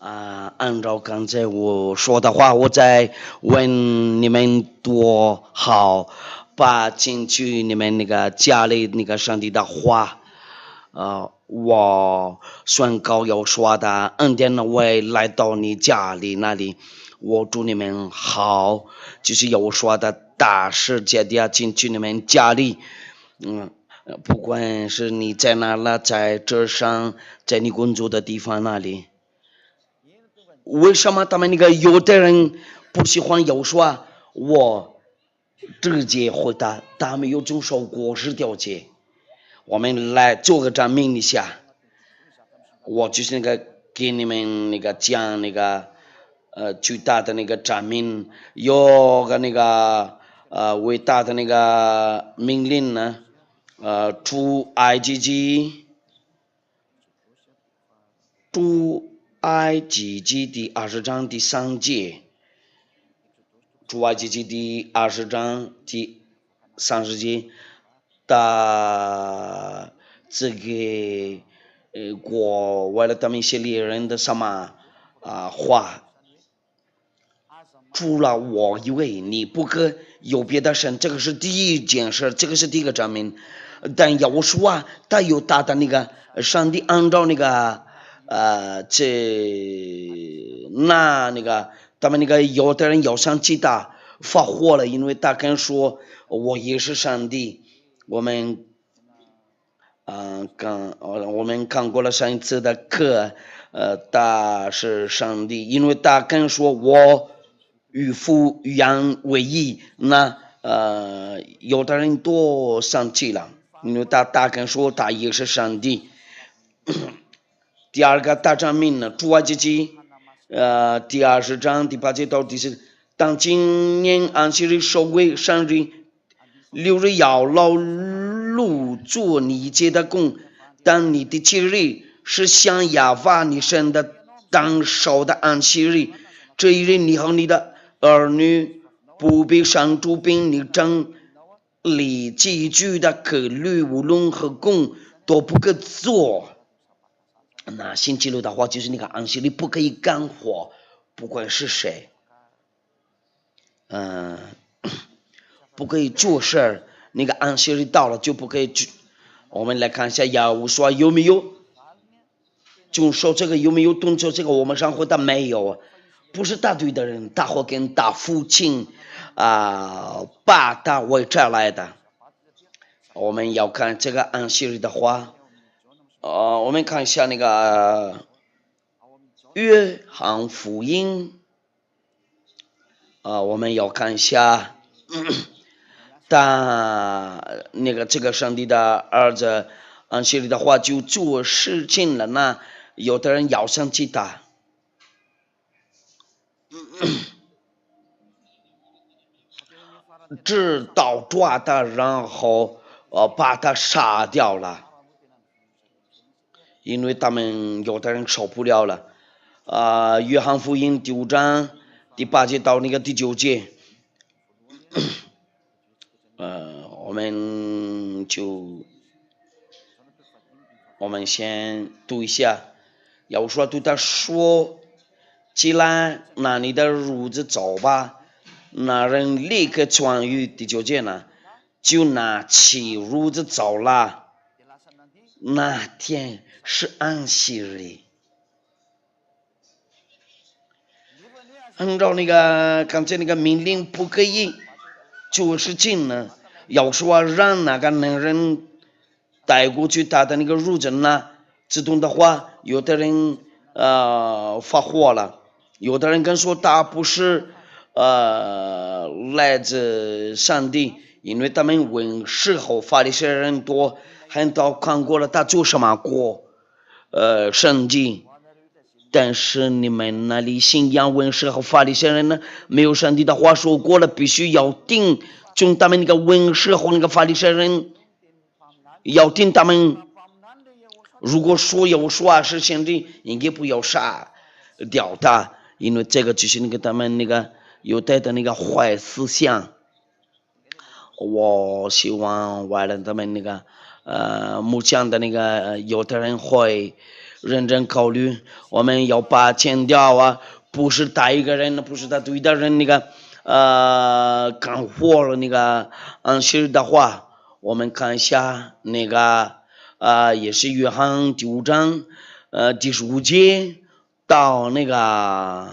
按照刚才我说的话，我再问你们多好，把进去你们那个家里那个上帝的话，我宣告要说的恩典呢，我也来到你家里那里，我祝你们好，就是要说的大世界的进去你们家里，不管是你在哪了，在这上，在你工作的地方那里。为什么他们那个有的人不喜欢有说？我直接回答，他们有种受过失调节。我们来做个证明一下。我就是那个给你们那个讲那个最大的那个证明，有个那个伟大的那个命令呢，出埃及记，出埃及记第20章第3节。出埃及记第20章第30节的这个国为了他们以色列人的什么话，除了我以外，你不可有别的神，这个是第一件事，这个是第一个证明。但要说他有他的那个上帝按照那个那个他们那个有的人要想起他发火了，因为他跟说我也是上帝。我们看过了上一次的课，他是上帝，因为他跟说我与父与羊为一，那有的人都生气了，因为他跟说他也是上帝。第二个大证明呢，出埃及记第20章第8节到第10，当今年安息日守为圣日，6日要劳碌做你一切的工，但你的7日是向亚法你神的当守的安息日，这一日你和你的儿女不必上主并你整理寄居的客旅无论何工都不可做。那星期六的话，就是那个安息日不可以干活，不管是谁，不可以做事儿。那个安息日到了就不可以去。我们来看一下雅五说有没有遵守这个，有没有遵守这个？我们上回的没有，不是大队的人，大伙跟大父亲把他围出来的。我们要看这个安息日的话，我们看一下那个约翰福音，我们要看一下，但那个这个上帝的儿子安息日的话就做事情了，那有的人要生气他，直到抓他，然后把他杀掉了，因为他们有的人受不了了。约翰福音第5章第8节到那个第9节，我们先读一下。要说对他说起来，拿你的褥子走吧。那人立刻穿于第9节呢，就拿起褥子走了。那天是安息日。按照那个刚才那个命令不可以做事情呢，要说让那个男人带过去他的那个褥子呢，自动的话，有的人发火了，有的人跟说他不是来自上帝，因为他们问时候法利赛人多，很多看过了他做什么过圣经。但是你们那里信仰文士和法利赛人呢，没有上帝的话说过了，必须要听从他们那个文士和那个法利赛人，要听他们。如果说有说是先知，应该不要杀掉他，因为这个就是那个他们那个犹太的那个坏思想。我希望为了他们那个牧养的那个犹太人会认真考虑，我们要把强调啊，不是打一个人，不是他对的人那个干活了那个安息日的话，我们看一下那个也是约翰第5章第15节到那个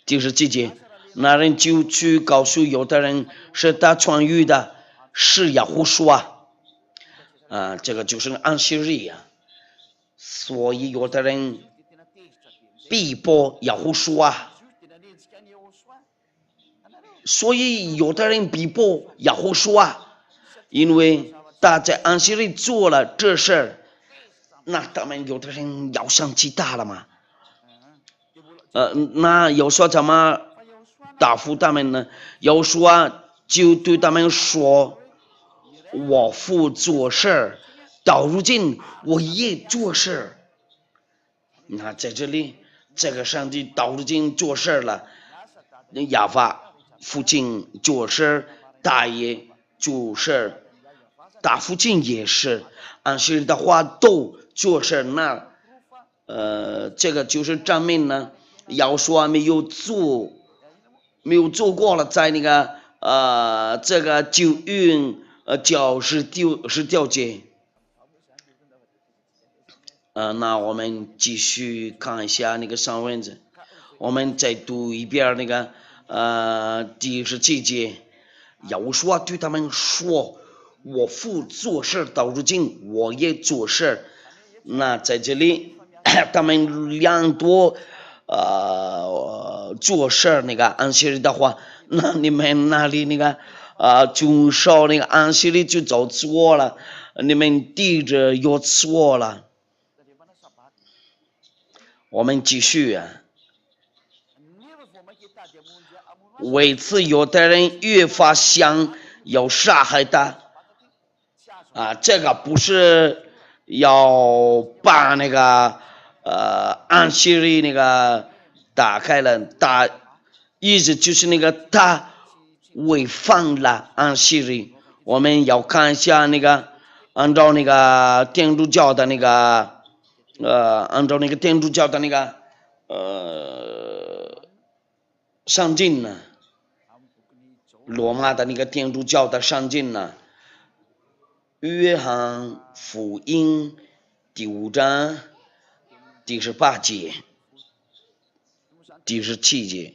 第17节，那人就去告诉犹太人是他传语的，是亚胡书这个就是安息日呀。所以犹太人逼迫亚胡书所以犹太人逼迫亚胡书因为他在安息日做了这事儿，那他们犹太人要生气大了嘛？那有说怎么答复他们呢？有说就对他们说：“我父做事，到如今我也做事。”那在这里，这个上帝到如今做事了，亚法父亲做事，大爷做事，大父亲也是，安息日的话都做事。那这个就是证明呢，要说没有做过了，在那个这个旧约教是调节。那我们继续看一下那个上文字，我们再读一遍那个第17节，亚胡书对他们说：“我父做事到如今，我也做事。”那在这里，他们两多做事那个安息日的话，那你们那里那个就说那个安息日就走错了，你们地着又错了。我们继续为此犹太人越发想要杀害他这个不是要把那个安息日那个打开了，意思就是那个他违反了安息日。我们要看一下那个按照那个天主教的那个按照那个天主教的那个上经呢，罗马的那个天主教的上经呢，约翰福音第5章第18节、第17节。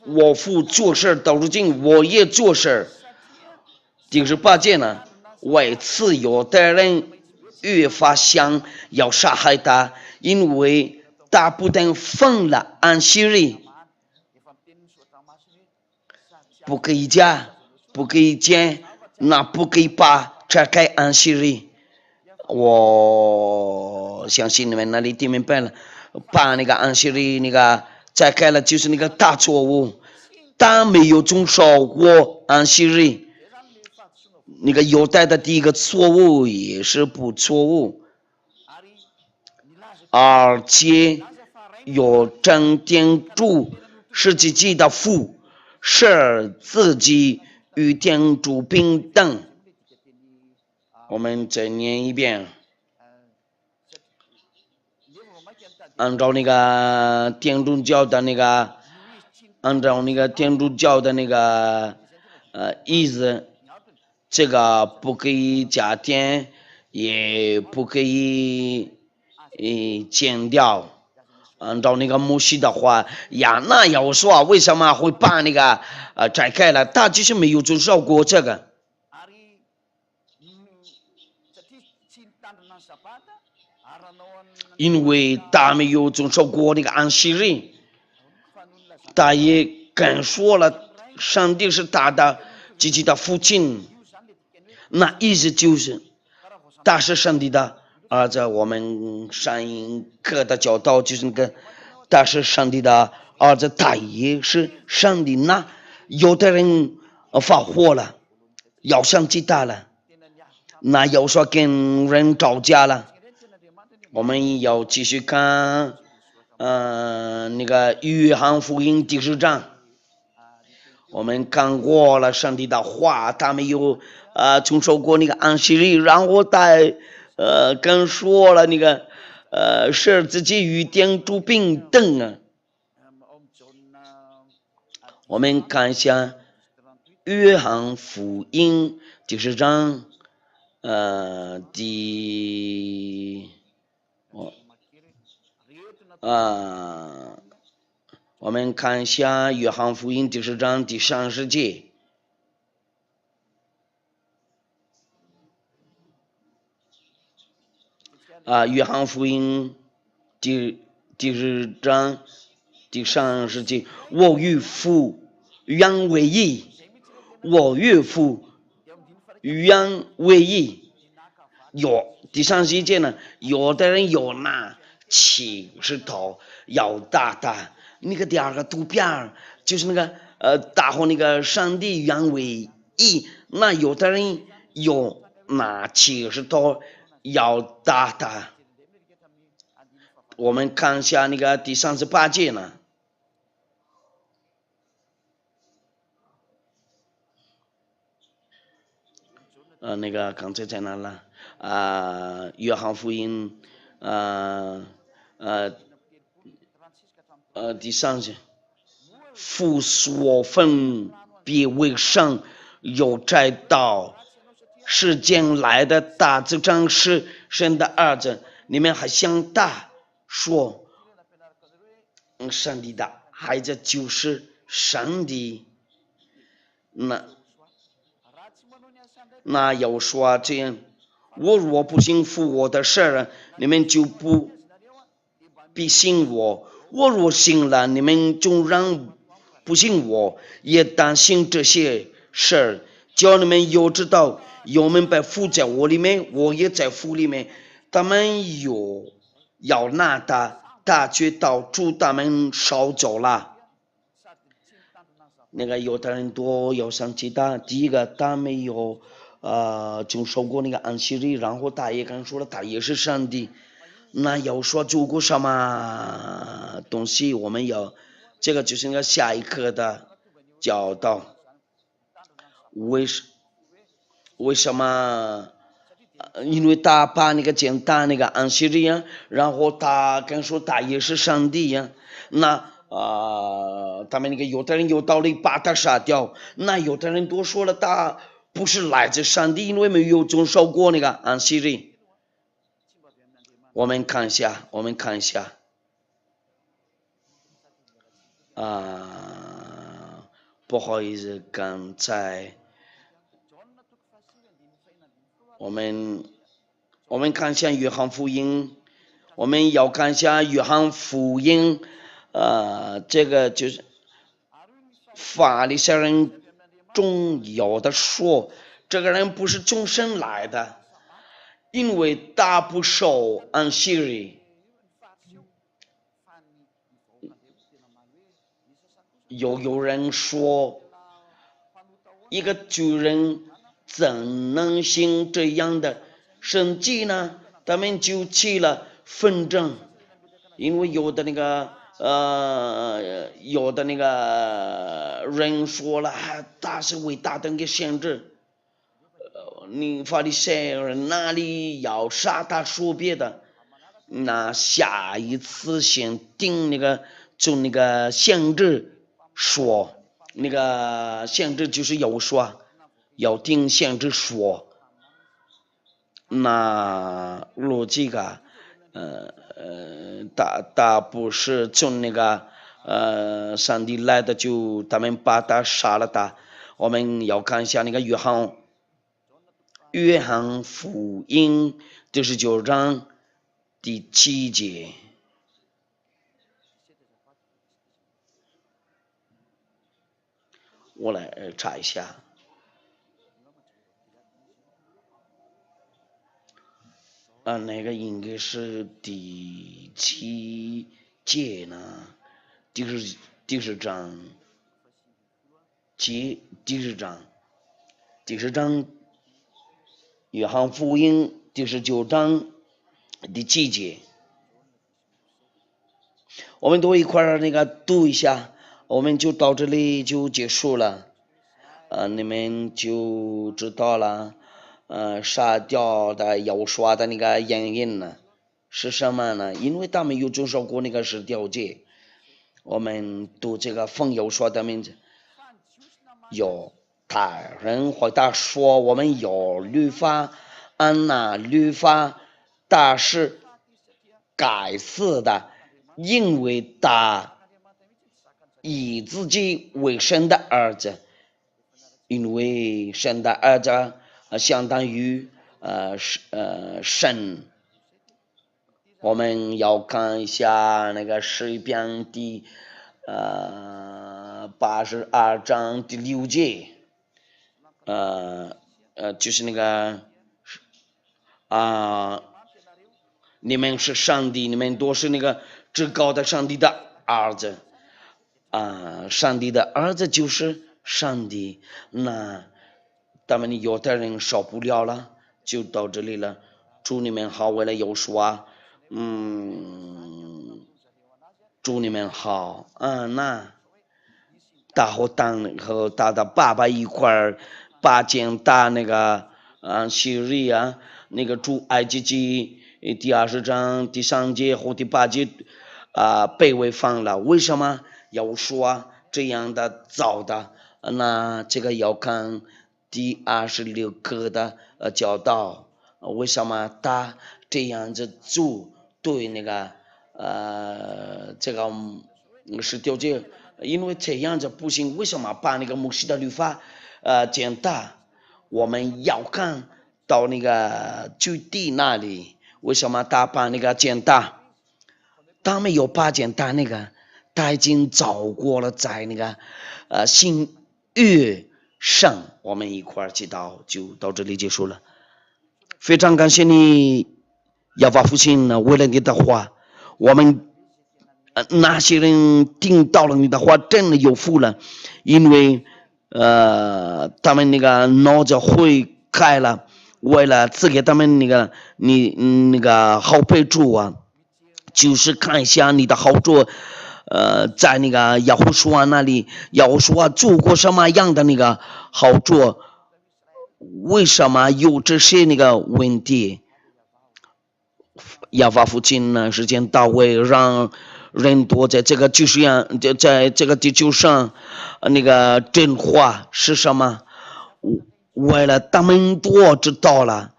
我父做事到如今，我也做事。第18节呢，为此犹太人越发想要杀害他，因为他不但犯了安息日，不可以加，不可以减，那不可以把拆开安息日。我相信你们那里听明白了，把那个安息日那个拆开了就是那个大错误，他没有遵守过安息日。那个犹太的第一个错误也是不错误，而且有正天主是自己的父，是自己与天主平等。我们再念一遍，按照那个天主教的那个，意思。这个不可以加添，也不可以减掉。按照那个摩西的话那要说为什么会把那个拆开了？他就是没有遵守过这个。因为他没有遵守过那个安息日，他也跟说了上帝是他的自己的父亲。那意思就是他是上帝的儿子。我们上一课的教导就是那个他是上帝的儿子，他也是上帝。那有的人发火了，要生气他了，那要说跟人吵架了。我们要继续看那个约翰福音第10章。我们看过了上帝的话，他们有遵守过那个安息日，然后他跟说了那个使自己与天主平等啊。我们看一下约翰福音10章我们看一下约翰福音10章第30节。约翰福音第10章第30节，我与父原为一，我与父原为一。第30节呢，有的人有拿起石头要打他，那个第二个图片就是那个打和那个上帝原为一，那有的人有拿起石头要打他。我们看一下那个第38节呢。那个刚才在哪了？约翰福音第3节，父所分别为圣，又再到世间来的大子长是神的儿子，你们还想大说上帝的孩子就是上帝？那要说这样，我若不信服我的事，你们就不必信我；我若信了，你们纵然不信我，也当信这些事，叫你们又知道有明白父在我里面，我也在父里面。他们要拿他却到主他们烧走了。那个有的人多要生气的，第一个他没有就受过那个安息日，然后他也刚说了他也是上帝。那要说做过什么东西，我们要这个就是那个下一课的教导。为什么？因为他把那个简单那个安息日呀，然后他跟说他也是上帝呀，那他们那个有的人有道理把他杀掉，那有的人都说了他不是来自上帝，因为没有遵守过那个安息日。我们看一下，不好意思，刚才我们看一下约翰福音，我们要看一下约翰福音，这个就是法利赛人中有的说，这个人不是从神来的，因为他不受安息日。有人说，一个巨人怎能行这样的神迹呢？他们就起了纷争，因为有的那个人说了，他是伟大的一个先知，你法利赛人哪里要杀他说别的？那下一次先定那个就那个先知说，那个先知就是有说要定先知说，那逻辑个他不是从那个上帝来的，就他们把他杀了他。我们要看一下那个约翰福音19章第7节。我来查一下。那个应该是第7节呢，第十章，约翰福音19章第7节，我们都一块儿那个读一下我们就到这里就结束了。你们就知道了。杀掉的有说的那个原因呢是什么呢？因为他们有遵守过那个十条诫。我们读这个奉有说的名字，有大人或他说我们有律法，按那律法他是改死的，因为他以自己为神的儿子，因为神的儿子相当于神。我们要看一下那个诗篇第82章第6节，就是那个你们是上帝，你们都是那个至高的上帝的儿子。上帝的儿子就是上帝。那他们有的人受不了了，就到这里了。祝你们好，为了有说祝你们好。那大和当和他的爸爸一块儿把剑打那个希律那个出埃及记第20章第3节和第8节被违反了。为什么要说这样的造的？那这个要看第26课的教导。为什么他这样子做对那个这个是条件？因为这样子不行。为什么把那个摩西的律法简单？我们要看到那个据地那里，为什么他把那个简单？他没有把简单那个，他已经走过了，在那个新约上。我们一块儿祈祷，就到这里结束了。非常感谢你，亚法父亲呢，为了你的话，我们那些人听到了你的话，真的有福了，因为他们那个脑子会开了，为了赐给他们那个那个好备注就是看一下你的好处。在那个耶和华那里，耶和华做过什么样的那个好处？为什么有这些那个问题？亚法父亲呢，时间到位，让人多在这个就是在这个地球上，那个真话是什么？为了他们多知道了，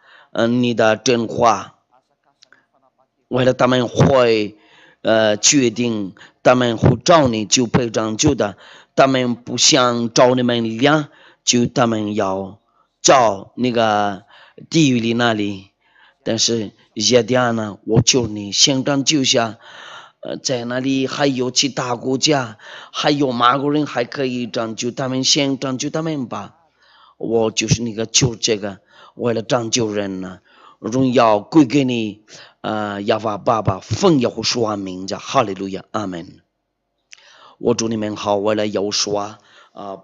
你的真话，为了他们会决定，他们会找你就被拯救的，他们不想找你们俩，就他们要找那个地狱里那里。但是耶迪亚呢，我求你先拯救下，在那里还有其他国家，还有马国人还可以拯救他们，先拯救他们吧。我就是那个求这个，为了拯救人呢，荣耀归给你，亚法爸爸，奉耶和华名字，哈利路亚，阿门。我祝你们好，为了有说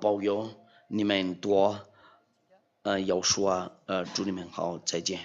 保佑你们多，有说祝你们好，再见。